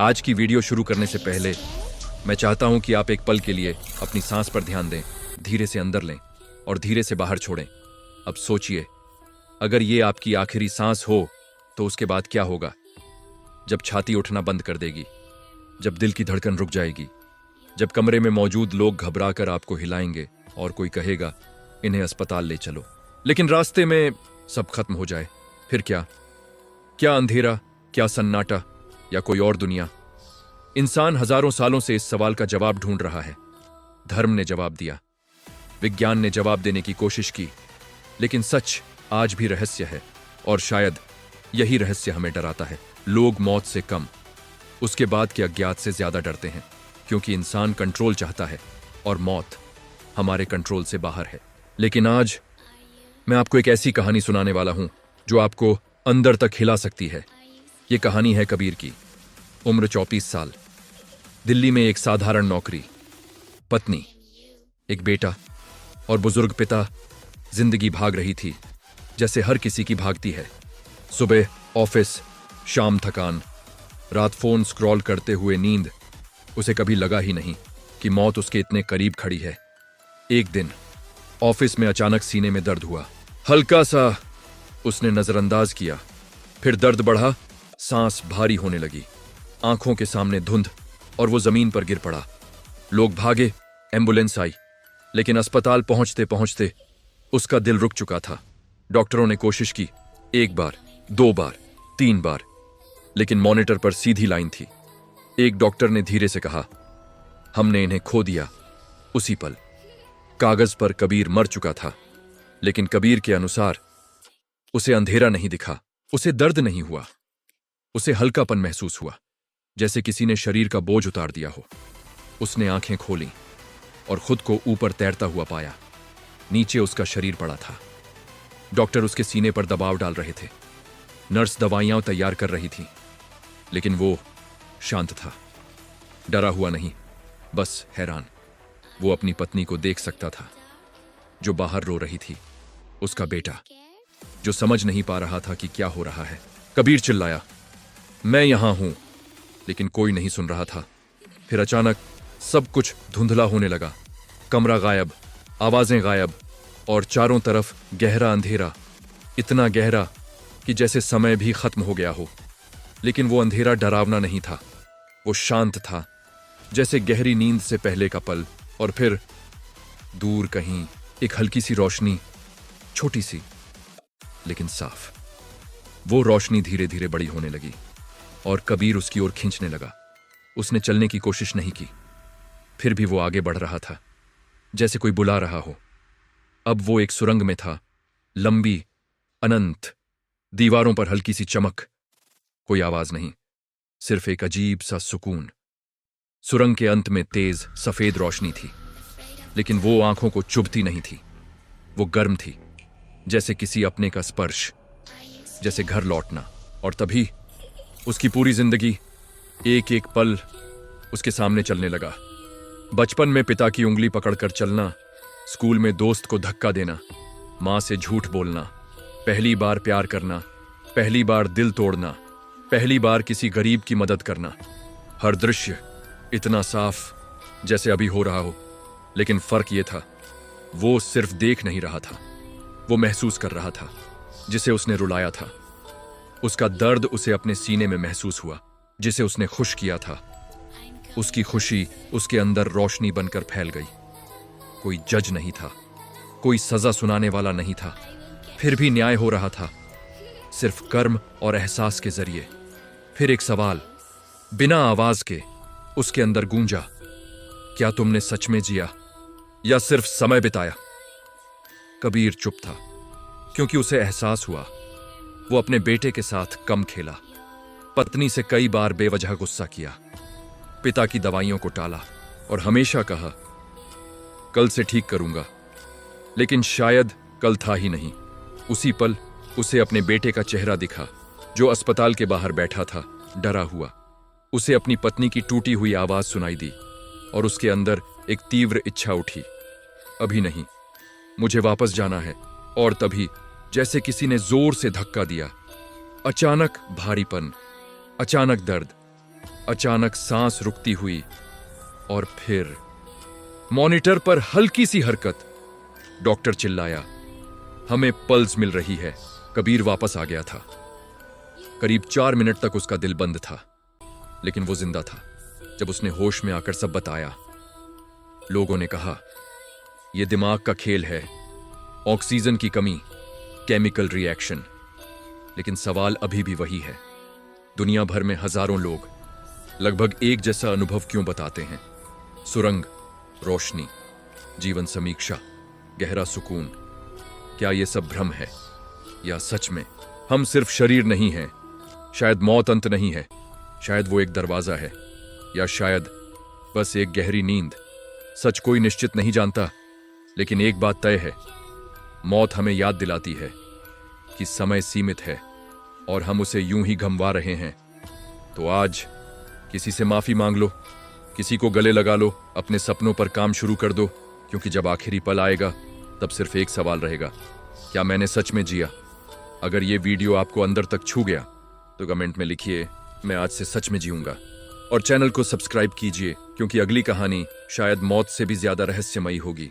आज की वीडियो शुरू करने से पहले मैं चाहता हूं कि आप एक पल के लिए अपनी सांस पर ध्यान दें, धीरे से अंदर लें और धीरे से बाहर छोड़ें। अब सोचिए, अगर ये आपकी आखिरी सांस हो तो उसके बाद क्या होगा? जब छाती उठना बंद कर देगी, जब दिल की धड़कन रुक जाएगी, जब कमरे में मौजूद लोग घबराकर आपको हिलाएंगे और कोई कहेगा इन्हें अस्पताल ले चलो, लेकिन रास्ते में सब खत्म हो जाए, फिर क्या? क्या अंधेरा, क्या सन्नाटा, या कोई और दुनिया? इंसान हजारों सालों से इस सवाल का जवाब ढूंढ रहा है। धर्म ने जवाब दिया, विज्ञान ने जवाब देने की कोशिश की, लेकिन सच आज भी रहस्य है। और शायद यही रहस्य हमें डराता है। लोग मौत से कम, उसके बाद के अज्ञात से ज्यादा डरते हैं, क्योंकि इंसान कंट्रोल चाहता है और मौत हमारे कंट्रोल से बाहर है। लेकिन आज मैं आपको एक ऐसी कहानी सुनाने वाला हूं जो आपको अंदर तक हिला सकती है। ये कहानी है कबीर की। उम्र 34 साल, दिल्ली में एक साधारण नौकरी, पत्नी, एक बेटा और बुजुर्ग पिता। जिंदगी भाग रही थी जैसे हर किसी की भागती है। सुबह ऑफिस, शाम थकान, रात फोन स्क्रॉल करते हुए नींद। उसे कभी लगा ही नहीं कि मौत उसके इतने करीब खड़ी है। एक दिन ऑफिस में अचानक सीने में दर्द हुआ। हल्का सा उसने नजरअंदाज किया, फिर दर्द बढ़ा, सांस भारी होने लगी, आंखों के सामने धुंध और वो जमीन पर गिर पड़ा। लोग भागे, एम्बुलेंस आई, लेकिन अस्पताल पहुंचते पहुंचते उसका दिल रुक चुका था। डॉक्टरों ने कोशिश की, 1 बार, 2 बार, 3 बार, लेकिन मॉनिटर पर सीधी लाइन थी। एक डॉक्टर ने धीरे से कहा, हमने इन्हें खो दिया। उसी पल कागज पर कबीर मर चुका था, लेकिन कबीर के अनुसार उसे अंधेरा नहीं दिखा, उसे दर्द नहीं हुआ, उसे हल्कापन महसूस हुआ, जैसे किसी ने शरीर का बोझ उतार दिया हो। उसने आंखें खोली और खुद को ऊपर तैरता हुआ पाया। नीचे उसका शरीर पड़ा था। डॉक्टर उसके सीने पर दबाव डाल रहे थे, नर्स दवाइयां तैयार कर रही थी, लेकिन वो शांत था, डरा हुआ नहीं, बस हैरान। वो अपनी पत्नी को देख सकता था, जो बाहर रो रही थी, उसका बेटा, जो समझ नहीं पा रहा था कि क्या हो रहा है। कबीर चिल्लाया, मैं यहां हूं, लेकिन कोई नहीं सुन रहा था। फिर अचानक सब कुछ धुंधला होने लगा। कमरा गायब, आवाजें गायब और चारों तरफ गहरा अंधेरा, इतना गहरा कि जैसे समय भी खत्म हो गया हो। लेकिन वो अंधेरा डरावना नहीं था, वो शांत था, जैसे गहरी नींद से पहले का पल। और फिर दूर कहीं एक हल्की सी रोशनी, छोटी सी लेकिन साफ। वो रोशनी धीरे धीरे बड़ी होने लगी और कबीर उसकी ओर खींचने लगा। उसने चलने की कोशिश नहीं की, फिर भी वो आगे बढ़ रहा था, जैसे कोई बुला रहा हो। अब वो एक सुरंग में था, लंबी, अनंत, दीवारों पर हल्की सी चमक, कोई आवाज नहीं, सिर्फ एक अजीब सा सुकून। सुरंग के अंत में तेज सफेद रोशनी थी, लेकिन वो आंखों को चुभती नहीं थी। वो गर्म थी, जैसे किसी अपने का स्पर्श, जैसे घर लौटना। और तभी उसकी पूरी जिंदगी, एक एक पल उसके सामने चलने लगा। बचपन में पिता की उंगली पकड़कर चलना, स्कूल में दोस्त को धक्का देना, मां से झूठ बोलना, पहली बार प्यार करना, पहली बार दिल तोड़ना, पहली बार किसी गरीब की मदद करना। हर दृश्य इतना साफ जैसे अभी हो रहा हो, लेकिन फर्क ये था, वो सिर्फ देख नहीं रहा था, वो महसूस कर रहा था। जिसे उसने रुलाया था, उसका दर्द उसे अपने सीने में महसूस हुआ। जिसे उसने खुश किया था, उसकी खुशी उसके अंदर रोशनी बनकर फैल गई। कोई जज नहीं था, कोई सजा सुनाने वाला नहीं था, फिर भी न्याय हो रहा था, सिर्फ कर्म और एहसास के जरिए। फिर एक सवाल बिना आवाज के उसके अंदर गूंजा, क्या तुमने सच में जिया या सिर्फ समय बिताया? कबीर चुप था, क्योंकि उसे एहसास हुआ वो अपने बेटे के साथ कम खेला, पत्नी से कई बार बेवजह गुस्सा किया, पिता की दवाइयों को टाला और हमेशा कहा कल से ठीक करूंगा, लेकिन शायद कल था ही नहीं। उसी पल उसे अपने बेटे का चेहरा दिखा, जो अस्पताल के बाहर बैठा था, डरा हुआ। उसे अपनी पत्नी की टूटी हुई आवाज सुनाई दी और उसके अंदर एक तीव्र इच्छा उठी, अभी नहीं, मुझे वापस जाना है। और तभी जैसे किसी ने जोर से धक्का दिया, अचानक भारीपन, अचानक दर्द, अचानक सांस रुकती हुई और फिर मॉनिटर पर हल्की सी हरकत। डॉक्टर चिल्लाया, हमें पल्स मिल रही है। कबीर वापस आ गया था। करीब 4 मिनट तक उसका दिल बंद था, लेकिन वो जिंदा था। जब उसने होश में आकर सब बताया, लोगों ने कहा, यह दिमाग का खेल है, ऑक्सीजन की कमी, केमिकल रिएक्शन। लेकिन सवाल अभी भी वही है, दुनिया भर में हजारों लोग लगभग एक जैसा अनुभव क्यों बताते हैं? सुरंग, रोशनी, जीवन समीक्षा, गहरा सुकून। क्या यह सब भ्रम है या सच में हम सिर्फ शरीर नहीं हैं? शायद मौत अंत नहीं है, शायद वो एक दरवाजा है, या शायद बस एक गहरी नींद। सच कोई निश्चित नहीं जानता, लेकिन एक बात तय है, मौत हमें याद दिलाती है कि समय सीमित है और हम उसे यूं ही गंवा रहे हैं। तो आज किसी से माफी मांग लो, किसी को गले लगा लो, अपने सपनों पर काम शुरू कर दो, क्योंकि जब आखिरी पल आएगा तब सिर्फ एक सवाल रहेगा, क्या मैंने सच में जिया? अगर ये वीडियो आपको अंदर तक छू गया तो कमेंट में लिखिए, मैं आज से सच में जीऊंगा। और चैनल को सब्सक्राइब कीजिए, क्योंकि अगली कहानी शायद मौत से भी ज्यादा रहस्यमयी होगी।